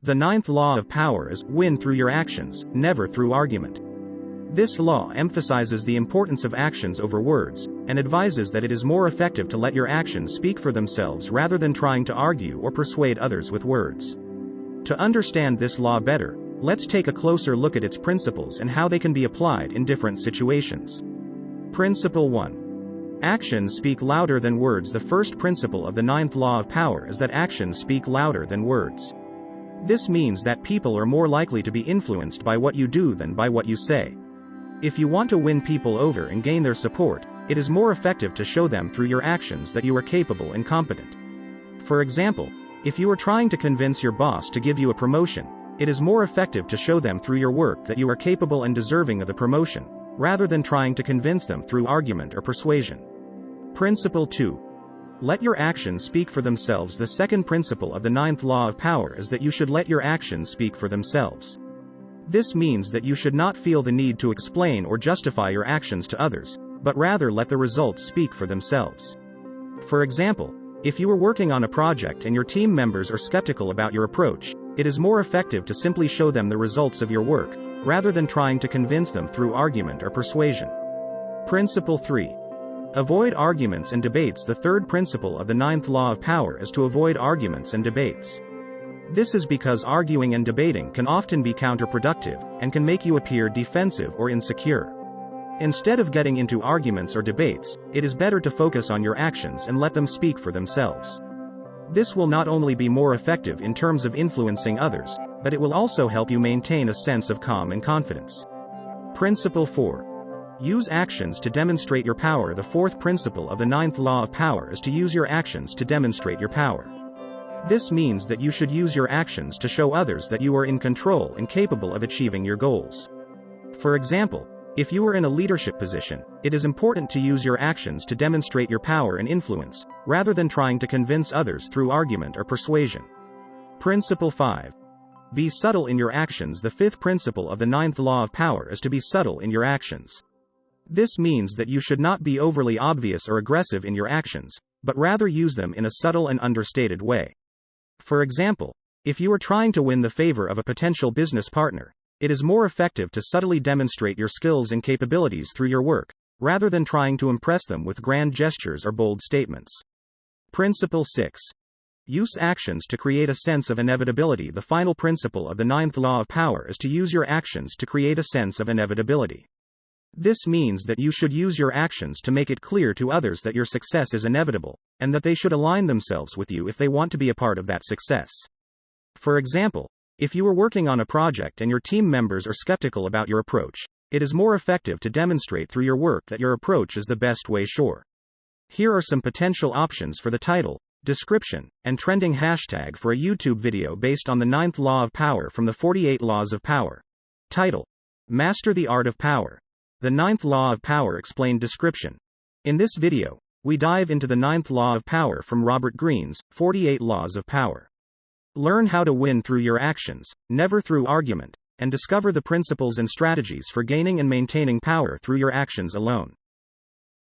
The ninth law of power is win through your actions, never through argument. This law emphasizes the importance of actions over words, and advises that it is more effective to let your actions speak for themselves rather than trying to argue or persuade others with words. To understand this law better, let's take a closer look at its principles and how they can be applied in different situations. Principle 1. Actions speak louder than words. The first principle of the ninth law of power is that actions speak louder than words. This means that people are more likely to be influenced by what you do than by what you say. If you want to win people over and gain their support, it is more effective to show them through your actions that you are capable and competent. For example, if you are trying to convince your boss to give you a promotion, it is more effective to show them through your work that you are capable and deserving of the promotion, rather than trying to convince them through argument or persuasion. Principle 2. Let your actions speak for themselves. The second principle of the ninth law of power is that you should let your actions speak for themselves. This means that you should not feel the need to explain or justify your actions to others, but rather let the results speak for themselves. For example, if you are working on a project and your team members are skeptical about your approach, it is more effective to simply show them the results of your work, rather than trying to convince them through argument or persuasion. Principle 3. Avoid arguments and debates. The third principle of the ninth law of power is to avoid arguments and debates. This is because arguing and debating can often be counterproductive, and can make you appear defensive or insecure. Instead of getting into arguments or debates, it is better to focus on your actions and let them speak for themselves. This will not only be more effective in terms of influencing others, but it will also help you maintain a sense of calm and confidence. Principle 4. Use actions to demonstrate your power. The fourth principle of the ninth law of power is to use your actions to demonstrate your power. This means that you should use your actions to show others that you are in control and capable of achieving your goals. For example, if you are in a leadership position, it is important to use your actions to demonstrate your power and influence, rather than trying to convince others through argument or persuasion. Principle 5. Be subtle in your actions. The fifth principle of the ninth law of power is to be subtle in your actions. This means that you should not be overly obvious or aggressive in your actions, but rather use them in a subtle and understated way. For example, if you are trying to win the favor of a potential business partner, it is more effective to subtly demonstrate your skills and capabilities through your work, rather than trying to impress them with grand gestures or bold statements. Principle 6. Use actions to create a sense of inevitability. The final principle of the ninth law of power is to use your actions to create a sense of inevitability. This means that you should use your actions to make it clear to others that your success is inevitable, and that they should align themselves with you if they want to be a part of that success. For example, if you are working on a project and your team members are skeptical about your approach, it is more effective to demonstrate through your work that your approach is the best way. Here are some potential options for the title, description, and trending hashtag for a YouTube video based on the ninth law of power from the 48 Laws of Power. Title: Master the Art of Power. The ninth law of power explained. Description. In this video, we dive into the ninth law of power from Robert Greene's 48 Laws of Power. Learn how to win through your actions, never through argument, and discover the principles and strategies for gaining and maintaining power through your actions alone.